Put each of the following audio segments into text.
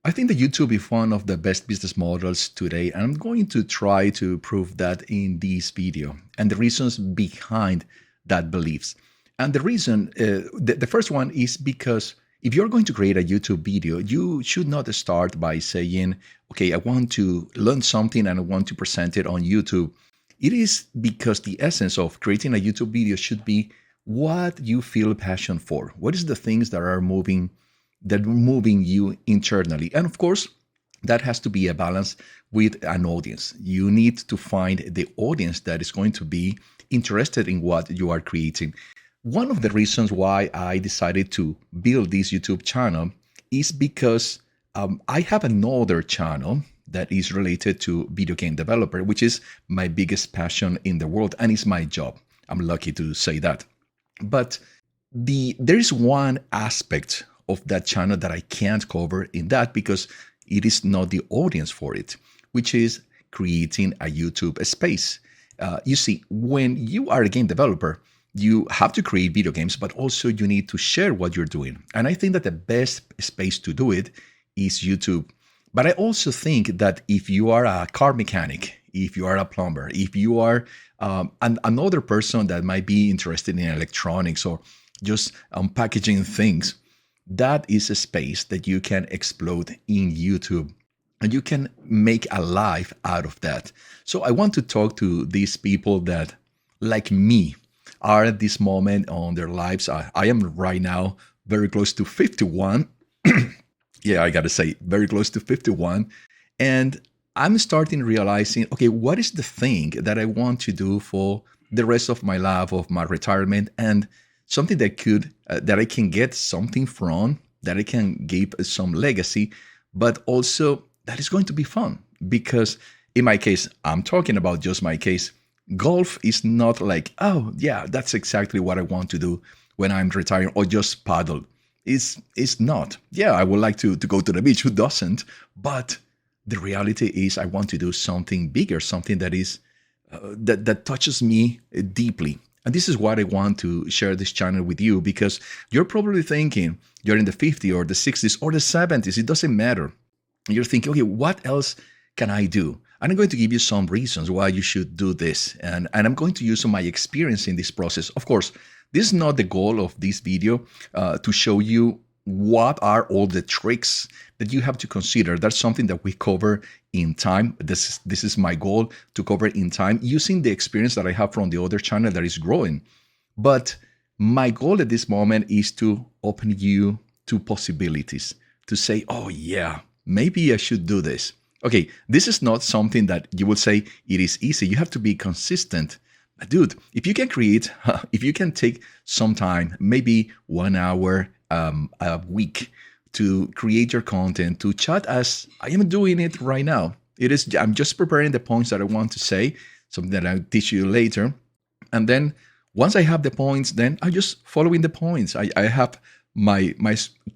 I think that YouTube is one of the best business models today, and I'm going to try to prove that in this video and the reasons behind that beliefs. And the reason, the first one is because if you're going to create a YouTube video, you should not start by saying, okay, I want to learn something and I want to present it on YouTube. It is because the essence of creating a YouTube video should be what you feel passion for. What is the things that are moving you internally? And of course, that has to be a balance with an audience. You need to find the audience that is going to be interested in what you are creating. One of the reasons why I decided to build this YouTube channel is because I have another channel that is related to video game developer, which is my biggest passion in the world, and it's my job. I'm lucky to say that. But there is one aspect of that channel that I can't cover in that because it is not the audience for it, which is creating a YouTube space. You see, when you are a game developer, you have to create video games, but also you need to share what you're doing. And I think that the best space to do it is YouTube. But I also think that if you are a car mechanic, if you are a plumber, if you are another person that might be interested in electronics or just packaging things, that is a space that you can explode in YouTube and you can make a life out of that. So I want to talk to these people that, like me, are at this moment on their lives. I am right now very close to 51. Yeah, I got to say, very close to 51. And I'm starting realizing, okay, what is the thing that I want to do for the rest of my life, of my retirement, and something that I can get something from, that I can give some legacy, but also that is going to be fun. Because in my case, I'm talking about just my case, golf is not like, oh yeah, that's exactly what I want to do when I'm retiring, or just paddle. It's not. Yeah, I would like to go to the beach. Who doesn't? But the reality is I want to do something bigger, something that is that touches me deeply. And this is what I want to share this channel with you, because you're probably thinking you're in the 50s or the 60s or the 70s. It doesn't matter. You're thinking, okay, what else can I do? And I'm going to give you some reasons why you should do this. And I'm going to use some of my experience in this process. Of course, this is not the goal of this video to show you what are all the tricks that you have to consider. That's something that we cover in time. This is my goal, to cover in time using the experience that I have from the other channel that is growing. But my goal at this moment is to open you to possibilities, to say, oh yeah, maybe I should do this. Okay, this is not something that you will say it is easy. You have to be consistent. But dude, if you can create, if you can take some time, maybe 1 hour a week, to create your content, to chat as I am doing it right now. I'm just preparing the points that I want to say, something that I'll teach you later. And then once I have the points, then I just following the points. I have my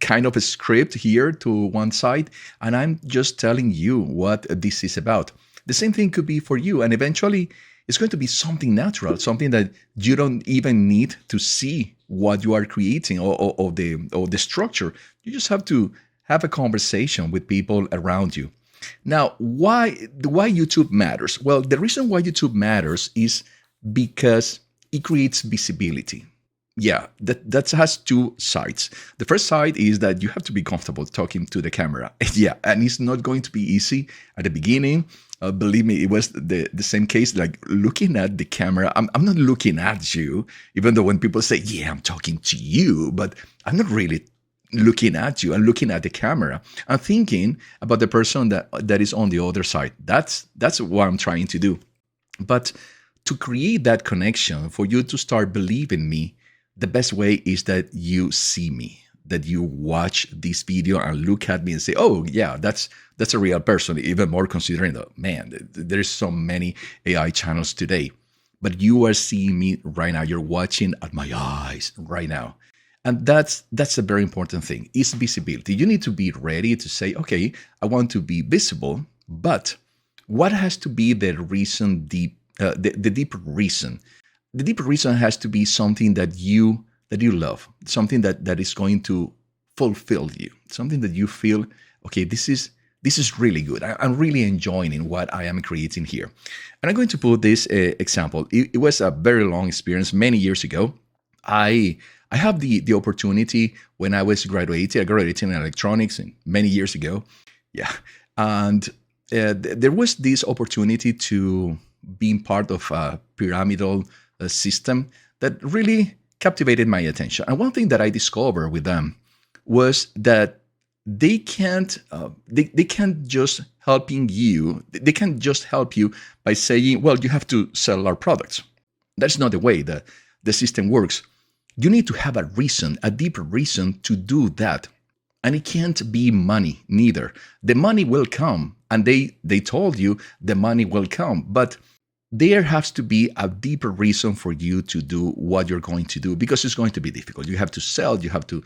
kind of a script here to one side, and I'm just telling you what this is about. The same thing could be for you, and eventually it's going to be something natural, something that you don't even need to see what you are creating or the structure. You just have to have a conversation with people around you. Now, why YouTube matters? Well, the reason why YouTube matters is because it creates visibility. Yeah, that has two sides. The first side is that you have to be comfortable talking to the camera. Yeah, and it's not going to be easy at the beginning. Believe me, it was the same case, like looking at the camera. I'm not looking at you, even though when people say, yeah, I'm talking to you, but I'm not really looking at you. I'm looking at the camera. I'm thinking about the person that is on the other side. That's what I'm trying to do. But to create that connection, for you to start believing me, the best way is that you see me, that you watch this video and look at me and say, oh yeah, that's a real person. Even more considering that, man, there's so many AI channels today, but you are seeing me right now. You're watching at my eyes right now. And that's a very important thing, is visibility. You need to be ready to say, okay, I want to be visible, but what has to be the reason, the deep reason? The deeper reason has to be something that you love, something that is going to fulfill you, something that you feel okay, this is really good. I'm really enjoying what I am creating here. And I'm going to put this example. It was a very long experience many years ago. I have the opportunity when I was graduating. I graduated in electronics many years ago. Yeah, and there was this opportunity to being part of a pyramidal system that really captivated my attention. And one thing that I discovered with them was that they can't just helping you. They can't just help you by saying, well, you have to sell our products. That's not the way the system works. You need to have a reason, a deeper reason to do that. And it can't be money neither. The money will come, and they told you the money will come, but there has to be a deeper reason for you to do what you're going to do, because it's going to be difficult. You have to sell, you have to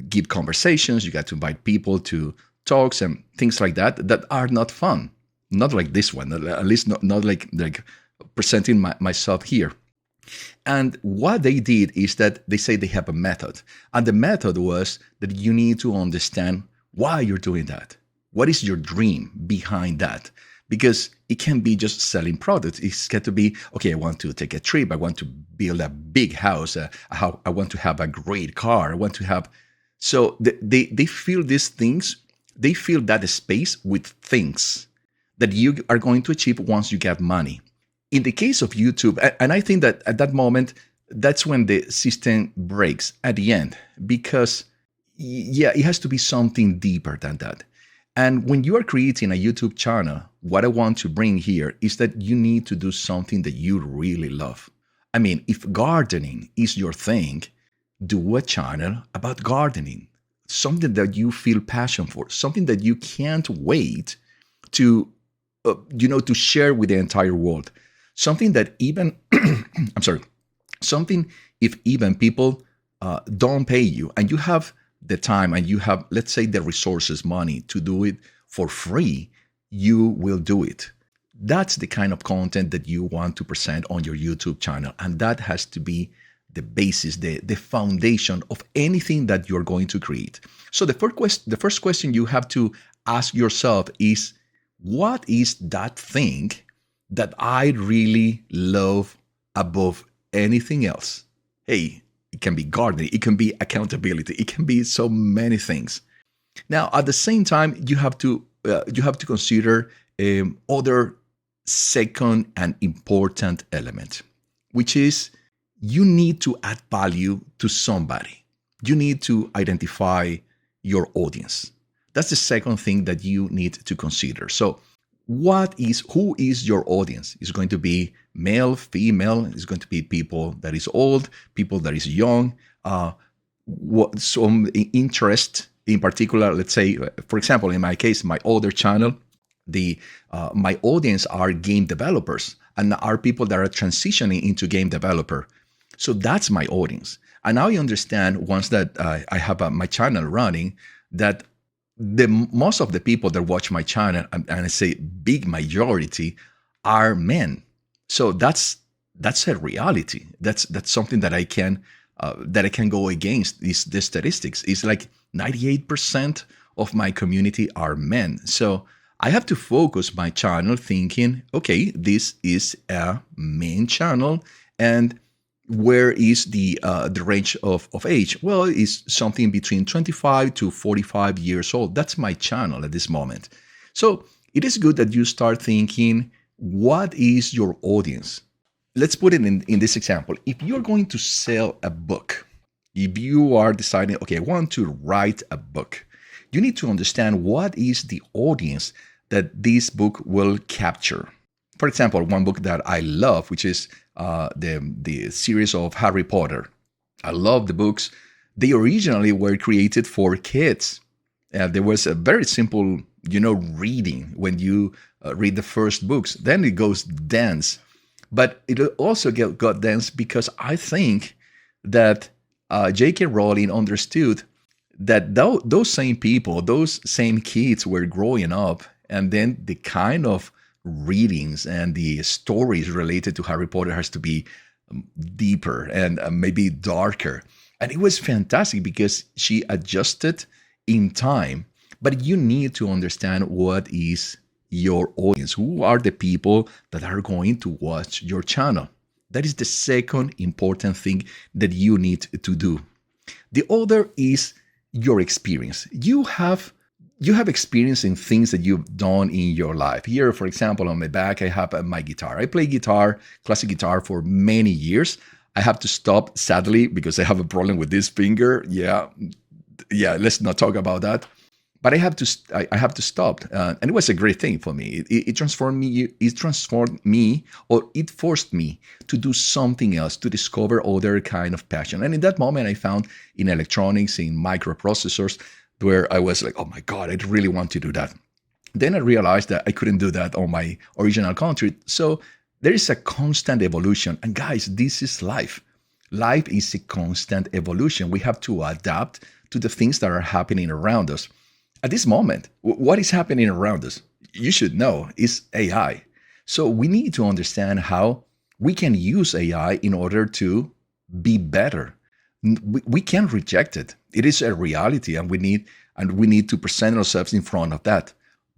give conversations, you got to invite people to talks and things like that are not fun. Not like this one, at least not like presenting myself here. And what they did is that they say they have a method. And the method was that you need to understand why you're doing that. What is your dream behind that? Because it can't be just selling products. It's got to be, okay, I want to take a trip. I want to build a big house. I want to have a great car. I want to have. So they fill these things. They fill that space with things that you are going to achieve once you get money. In the case of YouTube, and I think that at that moment, that's when the system breaks at the end, because yeah, it has to be something deeper than that. And when you are creating a YouTube channel, what I want to bring here is that you need to do something that you really love. I mean, if gardening is your thing, do a channel about gardening, something that you feel passion for, something that you can't wait to, to share with the entire world. Something that even, I'm sorry, something if even people don't pay you and you have the time and you have, let's say, the resources, money to do it for free, you will do it. That's the kind of content that you want to present on your YouTube channel. And that has to be the basis, the foundation of anything that you're going to create. So the first question you have to ask yourself is, what is that thing that I really love above anything else? Hey, it can be gardening, it can be accountability, it can be so many things. Now, at the same time, you have to consider other second and important element, which is you need to add value to somebody. You need to identify your audience. That's the second thing that you need to consider. So who is your audience? Is going to be male, female? Is going to be people that is old, people that is young? What some interest in particular? Let's say, for example, in my case, my other channel, my audience are game developers and are people that are transitioning into game developer. So that's my audience. And now you understand, once that I have my channel running, that the most of the people that watch my channel, and I say big majority, are men. So that's a reality. That's something that I can go against. The statistics is like 98% of my community are men. So I have to focus my channel thinking, okay, this is a main channel, and where is the range of age? Well, it's something between 25 to 45 years old. That's my channel at this moment. So it is good that you start thinking, what is your audience? Let's put it in this example. If you're going to sell a book, if you are deciding, okay, I want to write a book, you need to understand what is the audience that this book will capture. For example, one book that I love, which is the series of Harry Potter. I love the books. They originally were created for kids. There was a very simple, reading when you read the first books. Then it goes dense. But it also got dense because I think that J.K. Rowling understood that those same people, those same kids were growing up, and then the kind of readings and the stories related to Harry Potter has to be deeper and maybe darker. And it was fantastic because she adjusted in time, But you need to understand what is your audience. Who are the people that are going to watch your channel? That is the second important thing that you need to do. The other is your experience. You have experience in things that you've done in your life. Here, for example, on my back, I have my guitar. I play guitar, classic guitar, for many years. I have to stop, sadly, because I have a problem with this finger. Yeah, let's not talk about that. But I have to stop, and it was a great thing for me. It transformed me. It transformed me, or it forced me to do something else, to discover other kind of passion. And in that moment, I found in electronics, in microprocessors, where I was like, oh my God, I really want to do that. Then I realized that I couldn't do that on my original country. So there is a constant evolution. And guys, this is life. Life is a constant evolution. We have to adapt to the things that are happening around us. At this moment, what is happening around us? You should know is AI. So we need to understand how we can use AI in order to be better. We can't reject it. It is a reality, and we need to present ourselves in front of that.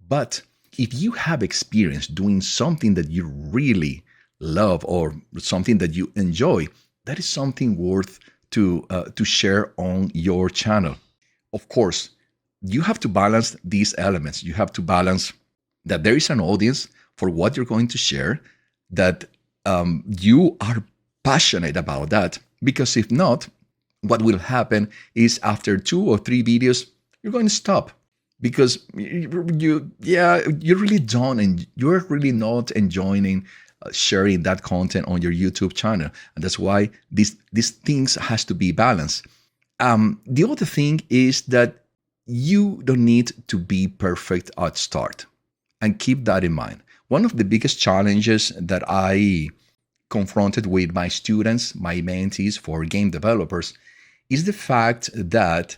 But if you have experience doing something that you really love or something that you enjoy, that is something worth to share on your channel. Of course, you have to balance these elements. You have to balance that there is an audience for what you're going to share, that you are passionate about that. Because if not, what will happen is after 2 or 3 videos, you're going to stop because you really don't, and you're really not enjoying sharing that content on your YouTube channel. And that's why these things has to be balanced. The other thing is that you don't need to be perfect at start, and keep that in mind. One of the biggest challenges that I confronted with my students, my mentees for game developers, is the fact that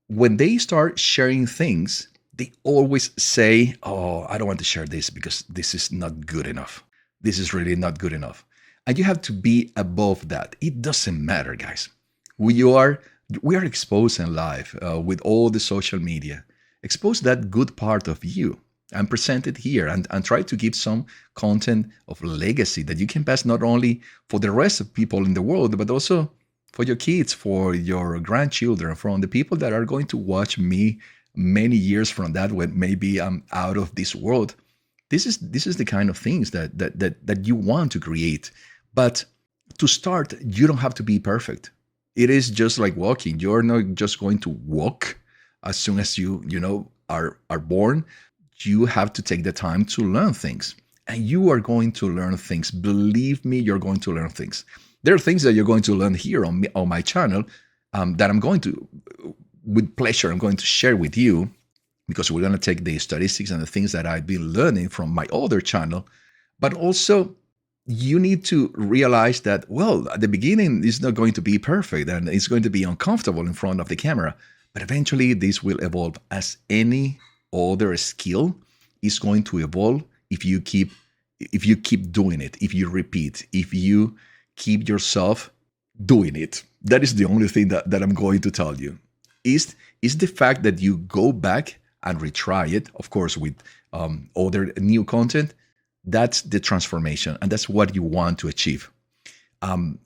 when they start sharing things, they always say, oh, I don't want to share this because this is not good enough. This is really not good enough. And you have to be above that. It doesn't matter, guys. We are exposed in life with all the social media. Expose that good part of you and present it here, and try to give some content of legacy that you can pass not only for the rest of people in the world, but also for your kids, for your grandchildren, from the people that are going to watch me many years from that, when maybe I'm out of this world. This is the kind of things that you want to create. But to start, you don't have to be perfect. It is just like walking. You're not just going to walk as soon as you are born. You have to take the time to learn things. And you are going to learn things. Believe me, you're going to learn things. There are things that you're going to learn here on my channel that I'm going to, with pleasure, I'm going to share with you, because we're going to take the statistics and the things that I've been learning from my other channel. But also, you need to realize that, well, at the beginning, it's not going to be perfect and it's going to be uncomfortable in front of the camera. But eventually, this will evolve, as any other skill is going to evolve if you keep doing it, if you repeat, if you keep yourself doing it. That is the only thing that I'm going to tell you. Is the fact that you go back and retry it, of course, with other new content. That's the transformation, and that's what you want to achieve.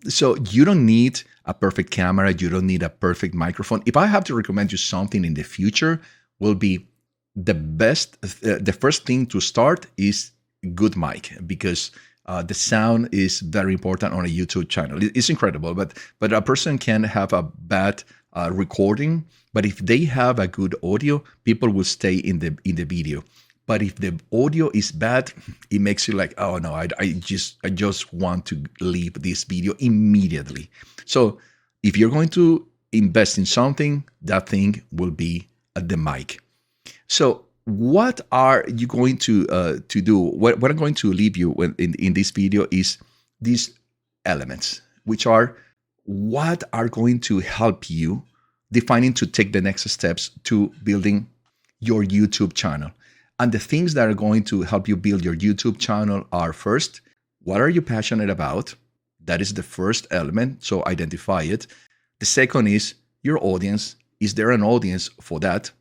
So you don't need a perfect camera. You don't need a perfect microphone. If I have to recommend you something in the future, will be the first thing to start is good mic, because the sound is very important on a YouTube channel. It's incredible, but a person can have a bad recording, but if they have a good audio, people will stay in the video. But if the audio is bad, it makes you like, oh no, I just want to leave this video immediately. So if you're going to invest in something, that thing will be the mic. So what are you going to do? What I'm going to leave you in this video is these elements, which are what are going to help you defining to take the next steps to building your YouTube channel. And the things that are going to help you build your YouTube channel are, first, what are you passionate about? That is the first element, so identify it. The second is your audience. Is there an audience for that?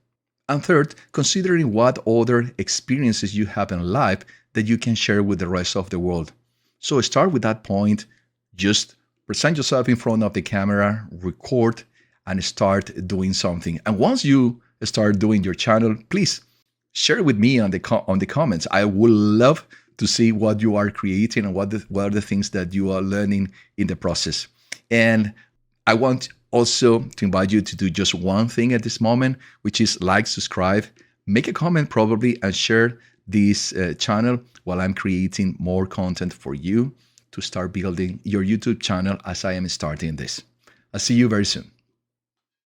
And third, considering what other experiences you have in life that you can share with the rest of the world. So start with that point, just present yourself in front of the camera, record, and start doing something. And once you start doing your channel, please share with me on the comments. I would love to see what you are creating and what are the things that you are learning in the process. And I want also to invite you to do just one thing at this moment, which is like, subscribe, make a comment probably, and share this channel while I'm creating more content for you to start building your YouTube channel as I am starting this. I'll see you very soon.